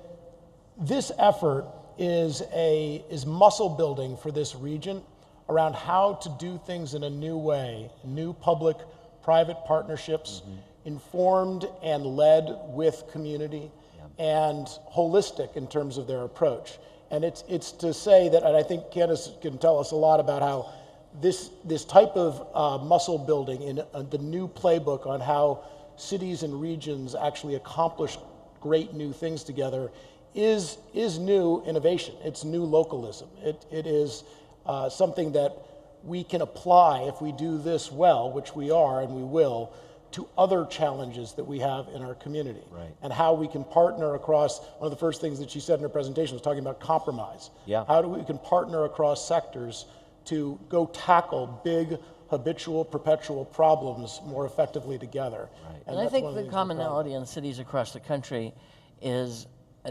this effort is muscle building for this region around how to do things in a new way, new public-private partnerships, informed and led with community, and holistic in terms of their approach. And it's to say that, and I think Candace can tell us a lot about how this type of muscle building in the new playbook on how cities and regions actually accomplish great new things together is new innovation. It's new localism. It is something that we can apply if we do this well, which we are and we will, to other challenges that we have in our community. Right. And how we can partner across, one of the first things that she said in her presentation was talking about compromise. Yeah. How do we can partner across sectors to go tackle big, habitual, perpetual problems more effectively together. Right. And I think the commonality in cities across the country is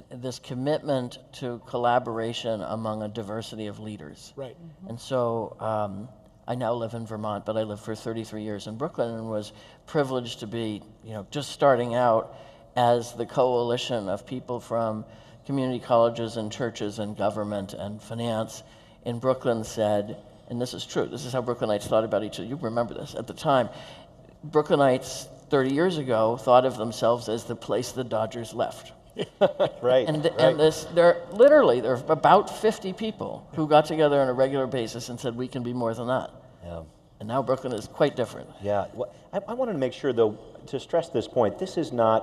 this commitment to collaboration among a diversity of leaders. Right. And so I now live in Vermont, but I lived for 33 years in Brooklyn and was privileged to be, just starting out as the coalition of people from community colleges and churches and government and finance in Brooklyn said, and this is true, this is how Brooklynites thought about each other. You remember this. At the time, Brooklynites 30 years ago thought of themselves as the place the Dodgers left. Right. And there are about 50 people who got together on a regular basis and said, we can be more than that. Yeah. And now Brooklyn is quite different. Yeah. Well, I wanted to make sure, though, to stress this point, this is not,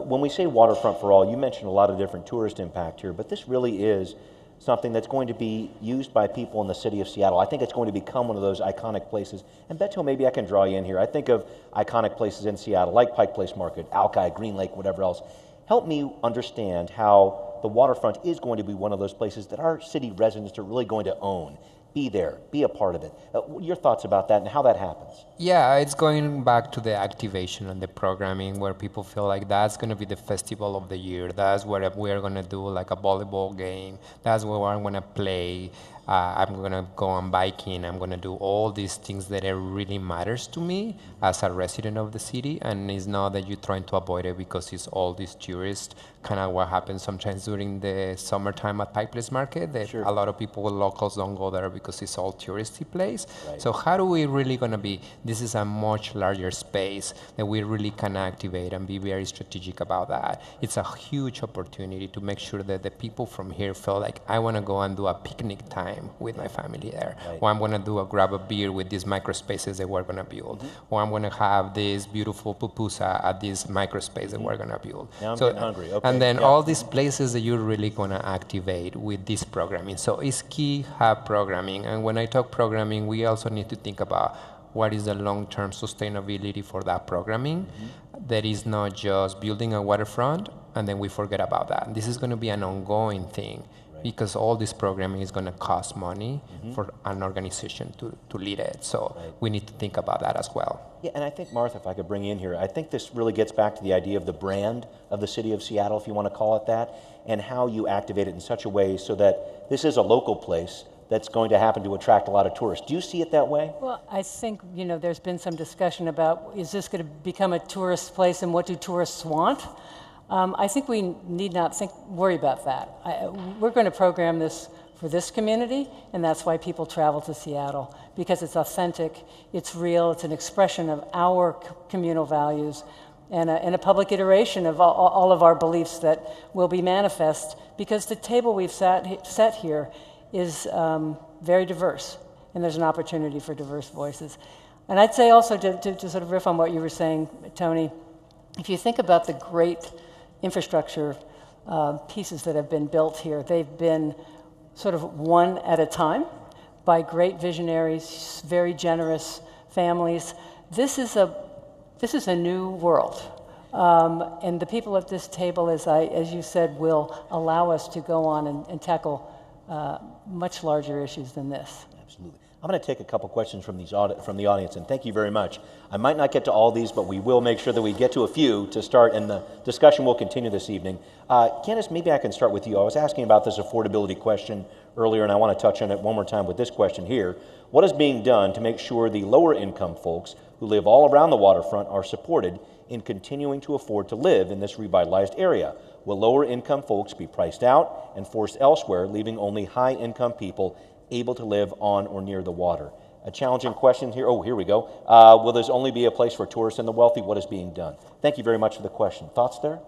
when we say waterfront for all, you mentioned a lot of different tourist impact here, but this really is something that's going to be used by people in the city of Seattle. I think it's going to become one of those iconic places. And Beto, maybe I can draw you in here. I think of iconic places in Seattle, like Pike Place Market, Alki, Green Lake, whatever else. Help me understand how the waterfront is going to be one of those places that our city residents are really going to own. Be there, be a part of it. Your thoughts about that and how that happens? Yeah, it's going back to the activation and the programming where people feel like that's going to be the festival of the year. That's where we're going to do like a volleyball game. That's where I'm going to play. I'm going to go on biking. I'm going to do all these things that it really matters to me as a resident of the city. And it's not that you're trying to avoid it because it's all these tourists, kind of what happens sometimes during the summertime at Pike Place Market. Sure. A lot of people, locals, don't go there because it's all touristy place. Right. So how do we really going to be, this is a much larger space that we really can activate and be very strategic about that. It's a huge opportunity to make sure that the people from here feel like I want to go and do a picnic time with my family there. Right. Or I'm going to grab a beer with these microspaces that we're going to build. Or I'm going to have this beautiful pupusa at this microspace that we're going to build. Now I'm getting hungry. Okay. And then all these places that you're really going to activate with this programming. So it's key have programming. And when I talk programming, we also need to think about what is the long-term sustainability for that programming. That is not just building a waterfront and then we forget about that. This is going to be an ongoing thing because all this programming is going to cost money for an organization to lead it. So we need to think about that as well. Yeah, and I think, Martha, if I could bring you in here, I think this really gets back to the idea of the brand of the city of Seattle, if you want to call it that, and how you activate it in such a way so that this is a local place that's going to happen to attract a lot of tourists. Do you see it that way? Well, I think, there's been some discussion about, is this going to become a tourist place and what do tourists want? I think we need not worry about that. We're going to program this for this community, and that's why people travel to Seattle, because it's authentic, it's real, it's an expression of our communal values, and a public iteration of all of our beliefs that will be manifest, because the table we've set here is very diverse, and there's an opportunity for diverse voices. And I'd say also, to sort of riff on what you were saying, Tony, if you think about the great infrastructure pieces that have been built here, they've been sort of one at a time by great visionaries, very generous families. This is a new world. And the people at this table, as you said, will allow us to go on and tackle much larger issues than this. Absolutely. I'm going to take a couple questions from the audience, and thank you very much. I might not get to all these, but we will make sure that we get to a few to start, and the discussion will continue this evening. Candace, maybe I can start with you. I was asking about this affordability question earlier, and I want to touch on it one more time with this question here. What is being done to make sure the lower income folks who live all around the waterfront are supported in continuing to afford to live in this revitalized area? Will lower income folks be priced out and forced elsewhere, leaving only high income people able to live on or near the water? A challenging question here. Oh, here we go. Will this only be a place for tourists and the wealthy? What is being done? Thank you very much for the question. Thoughts there?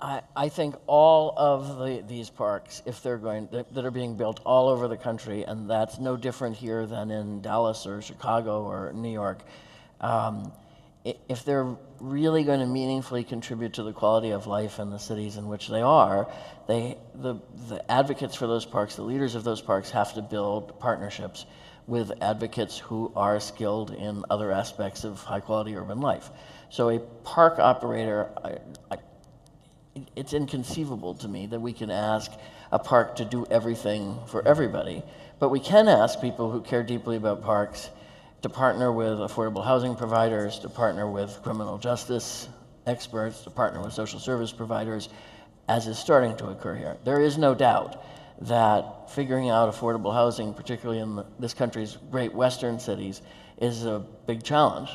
I think all of these parks, if they're that are being built all over the country, and that's no different here than in Dallas or Chicago or New York, if they're really going to meaningfully contribute to the quality of life in the cities in which they are, the advocates for those parks, the leaders of those parks, have to build partnerships with advocates who are skilled in other aspects of high-quality urban life. So a park operator, it's inconceivable to me that we can ask a park to do everything for everybody, but we can ask people who care deeply about parks to partner with affordable housing providers, to partner with criminal justice experts, to partner with social service providers, as is starting to occur here. There is no doubt that figuring out affordable housing, particularly in this country's great western cities, is a big challenge,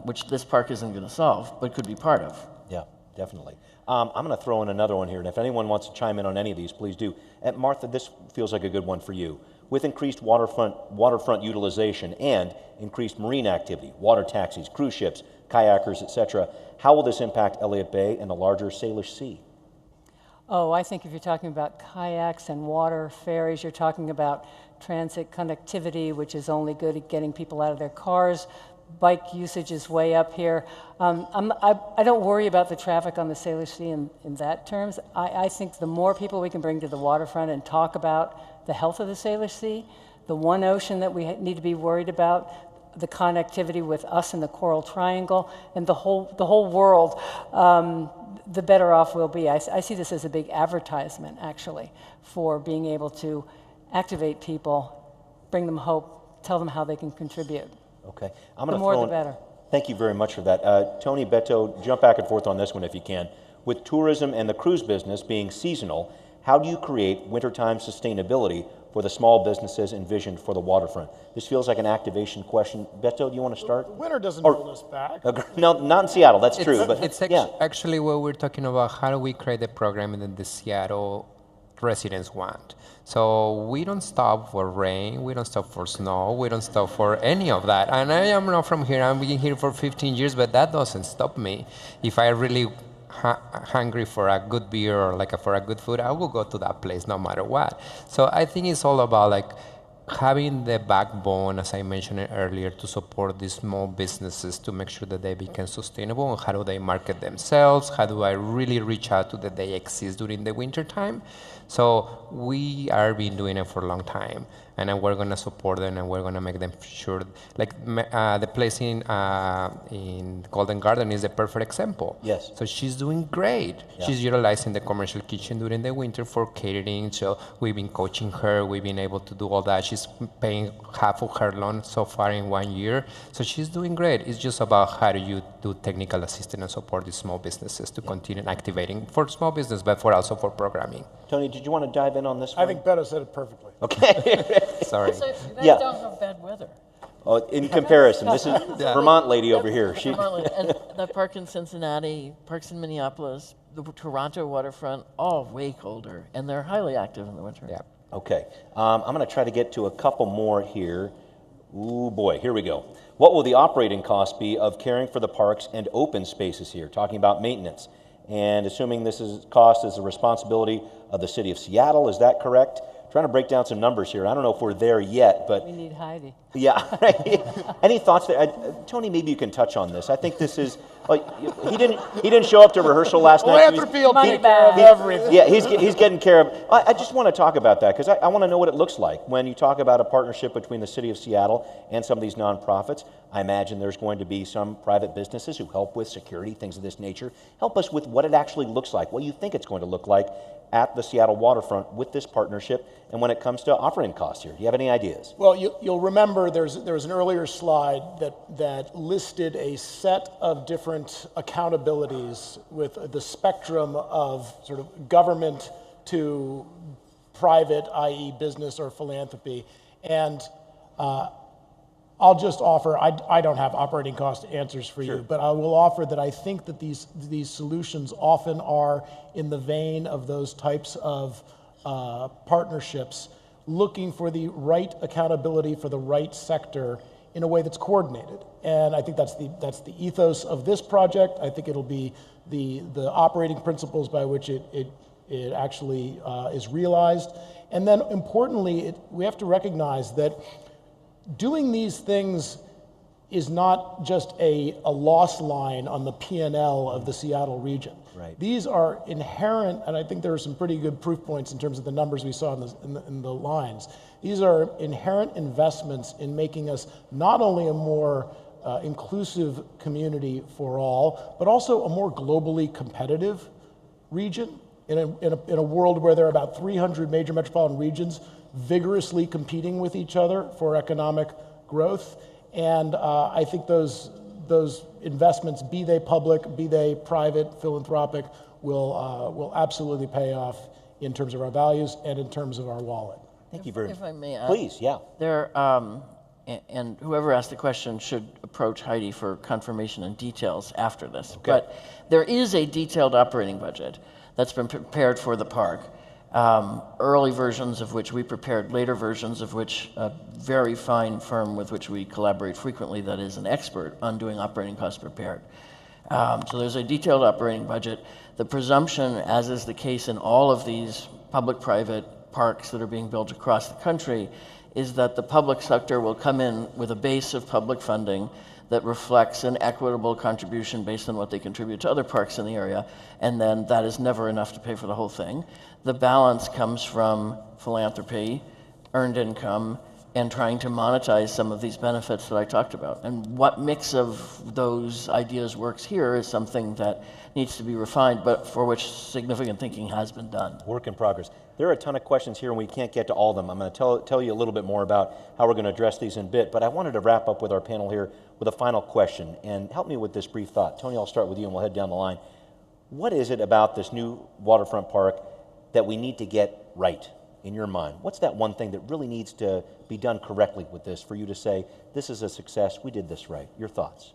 which this park isn't going to solve, but could be part of. Yeah, definitely. I'm going to throw in another one here, and if anyone wants to chime in on any of these, please do. Martha, this feels like a good one for you. With increased waterfront utilization and increased marine activity, water taxis, cruise ships, kayakers, etc., how will this impact Elliott Bay and the larger Salish Sea? Oh, I think if you're talking about kayaks and water ferries, you're talking about transit connectivity, which is only good at getting people out of their cars. Bike usage is way up here. I don't worry about the traffic on the Salish Sea in that terms. I think the more people we can bring to the waterfront and talk about the health of the Salish Sea, the one ocean that we need to be worried about, the connectivity with us in the Coral Triangle, and the whole world, the better off we'll be. I see this as a big advertisement, actually, for being able to activate people, bring them hope, tell them how they can contribute. Okay. The more, the better. Thank you very much for that. Tony, Beto, jump back and forth on this one if you can. With tourism and the cruise business being seasonal, how do you create wintertime sustainability for the small businesses envisioned for the waterfront? This feels like an activation question. Beto, do you want to start? Winter doesn't hold us back. No, not in Seattle, that's true. But it's actually what we're talking about. How do we create the programming that the Seattle residents want? So we don't stop for rain, we don't stop for snow, we don't stop for any of that. And I am not from here, I've been here for 15 years, but that doesn't stop me. If I really hungry for a good beer or for a good food, I will go to that place no matter what. So I think it's all about having the backbone, as I mentioned earlier, to support these small businesses to make sure that they become sustainable, and how do they market themselves? How do I really reach out to that they exist during the winter time? So we are been doing it for a long time, and we're going to support them, and we're going to make them sure. Like the place in Golden Garden is a perfect example. Yes. So she's doing great. Yeah. She's utilizing the commercial kitchen during the winter for catering. So we've been coaching her. We've been able to do all that. She's paying half of her loan so far in 1 year. So she's doing great. It's just about how do you do technical assistance and support these small businesses to continue activating for small business, but also for programming. Tony, did you want to dive in on this one? I think Beto said it perfectly. Okay. Sorry. So you guys Yeah. don't have bad weather. Oh, in comparison, this is Vermont lady over here. She, And that park in Cincinnati, parks in Minneapolis, the Toronto waterfront, all way colder, and they're highly active in the winter. Yeah. okay. I'm going to try to get to a couple more here. Ooh, boy, here we go. What will the operating cost be of caring for the parks and open spaces here? Talking about maintenance. And assuming this cost is the responsibility of the city of Seattle, is that correct? Trying to break down some numbers here. I don't know if we're there yet, but We need Heidi. yeah. Any thoughts there? Tony, maybe you can touch on this. I think this is like he didn't show up to rehearsal last night. Philanthropy will take care of everything. Yeah, he's getting care of. I just want to talk about that because I want to know what it looks like when you talk about a partnership between the city of Seattle and some of these nonprofits. I imagine there's going to be some private businesses who help with security, things of this nature. Help us with what it actually looks like, what you think it's going to look like at the Seattle waterfront with this partnership, and when it comes to operating costs here. Do you have any ideas? Well, you'll remember there was an earlier slide that listed a set of different accountabilities with the spectrum of sort of government to private, i.e. business or philanthropy. And I'll just offer, I don't have operating cost answers for you, but I will offer that I think that these solutions often are in the vein of those types of partnerships, looking for the right accountability for the right sector in a way that's coordinated. And I think that's the ethos of this project. I think it'll be the operating principles by which it actually is realized. And then importantly, we have to recognize that doing these things is not just a loss line on the P&L of the Seattle region. Right. These are inherent, and I think there are some pretty good proof points in terms of the numbers we saw in the lines. These are inherent investments in making us not only a more inclusive community for all, but also a more globally competitive region in a world where there are about 300 major metropolitan regions vigorously competing with each other for economic growth. And I think those investments, be they public, be they private, philanthropic, will absolutely pay off in terms of our values and in terms of our wallet. Thank you very much. If I may add. Please, yeah. There, and whoever asked the question should approach Heidi for confirmation and details after this. Okay. But there is a detailed operating budget that's been prepared for the park. Early versions of which we prepared, later versions of which a very fine firm with which we collaborate frequently that is an expert on doing operating costs prepared. So there's a detailed operating budget. The presumption, as is the case in all of these public-private parks that are being built across the country, is that the public sector will come in with a base of public funding that reflects an equitable contribution based on what they contribute to other parks in the area, and then that is never enough to pay for the whole thing. The balance comes from philanthropy, earned income, and trying to monetize some of these benefits that I talked about. And what mix of those ideas works here is something that needs to be refined, but for which significant thinking has been done. Work in progress. There are a ton of questions here, and we can't get to all of them. I'm going to tell you a little bit more about how we're going to address these in a bit, but I wanted to wrap up with our panel here with a final question, and help me with this brief thought. Tony, I'll start with you, and we'll head down the line. What is it about this new waterfront park that we need to get right, in your mind? What's that one thing that really needs to be done correctly with this for you to say, this is a success, we did this right? Your thoughts?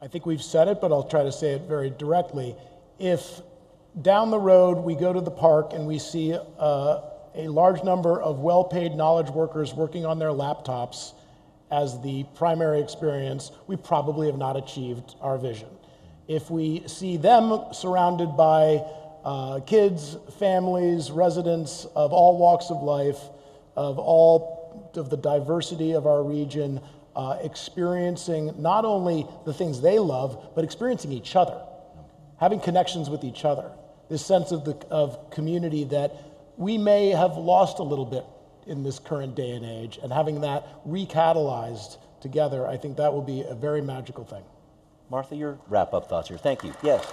I think we've said it, but I'll try to say it very directly. If down the road we go to the park and we see a large number of well-paid knowledge workers working on their laptops as the primary experience, we probably have not achieved our vision. If we see them surrounded by kids, families, residents of all walks of life, of all of the diversity of our region, experiencing not only the things they love, but experiencing each other, having connections with each other. This sense of community that we may have lost a little bit in this current day and age, and having that recatalyzed together, I think that will be a very magical thing. Martha, your wrap-up thoughts here. Thank you. Yes.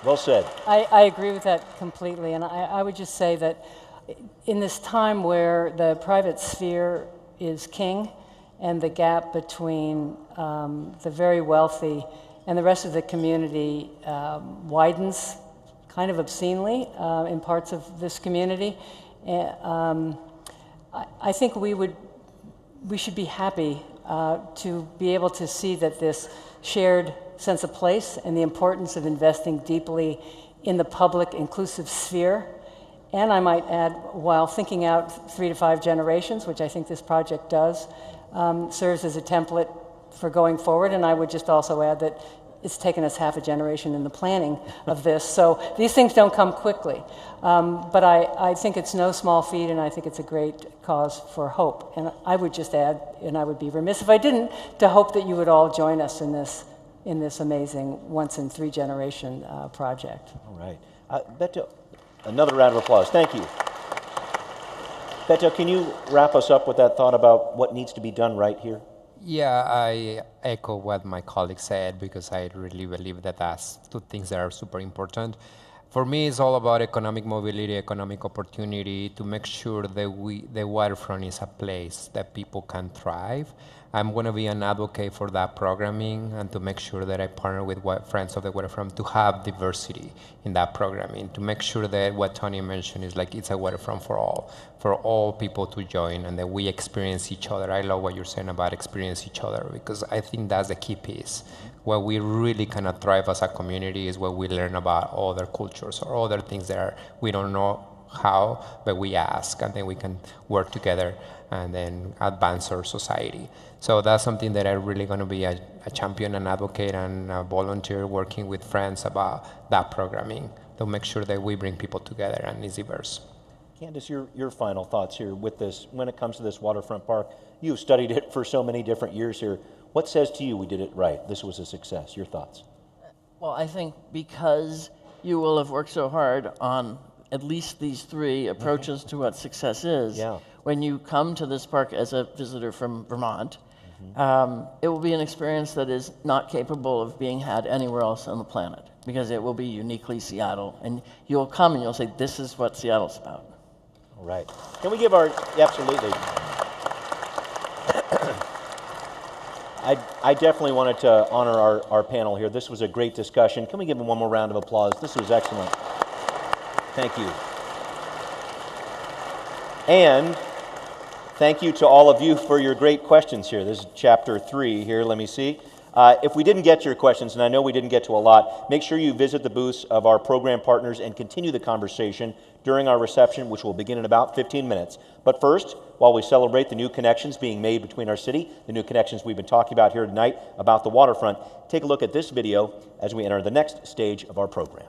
Well said. I agree with that completely, and I would just say that in this time where the private sphere is king and the gap between the very wealthy and the rest of the community widens kind of obscenely in parts of this community, I think we should be happy to be able to see that this shared sense of place and the importance of investing deeply in the public inclusive sphere. And I might add, while thinking out 3 to 5 generations, which I think this project does, serves as a template for going forward. And I would just also add that it's taken us half a generation in the planning of this. So these things don't come quickly. But I think it's no small feat, and I think it's a great cause for hope. And I would just add, and I would be remiss if I didn't, to hope that you would all join us in this amazing once-in-3-generation project. All right. Beto, another round of applause. Thank you. Beto, can you wrap us up with that thought about what needs to be done right here? Yeah, I echo what my colleague said, because I really believe that that's 2 things that are super important. For me, it's all about economic mobility, economic opportunity, to make sure that the waterfront is a place that people can thrive. I'm going to be an advocate for that programming, and to make sure that I partner with Friends of the Waterfront to have diversity in that programming, to make sure that what Tony mentioned is like it's a waterfront for all people to join, and that we experience each other. I love what you're saying about experience each other, because I think that's the key piece. Where we really kind of thrive as a community is where we learn about other cultures or other things that we don't know how, but we ask, and then we can work together and then advance our society. So that's something that I'm really going to be a champion and advocate and a volunteer working with friends about that programming to make sure that we bring people together and it's diverse. Candace, your final thoughts here with this, when it comes to this waterfront park. You've studied it for so many different years here. What says to you we did it right? This was a success. Your thoughts? Well, I think because you will have worked so hard on at least these 3 approaches to what success is, when you come to this park as a visitor from Vermont, it will be an experience that is not capable of being had anywhere else on the planet, because it will be uniquely Seattle. And you'll come and you'll say, this is what Seattle's about. All right. Can we give our, absolutely. I definitely wanted to honor our panel here. This was a great discussion. Can we give them one more round of applause? This was excellent. Thank you. And thank you to all of you for your great questions here. This is chapter 3 here. Let me see. If we didn't get to your questions, and I know we didn't get to a lot, make sure you visit the booths of our program partners and continue the conversation during our reception, which will begin in about 15 minutes. But first, while we celebrate the new connections being made between our city, the new connections we've been talking about here tonight about the waterfront, take a look at this video as we enter the next stage of our program.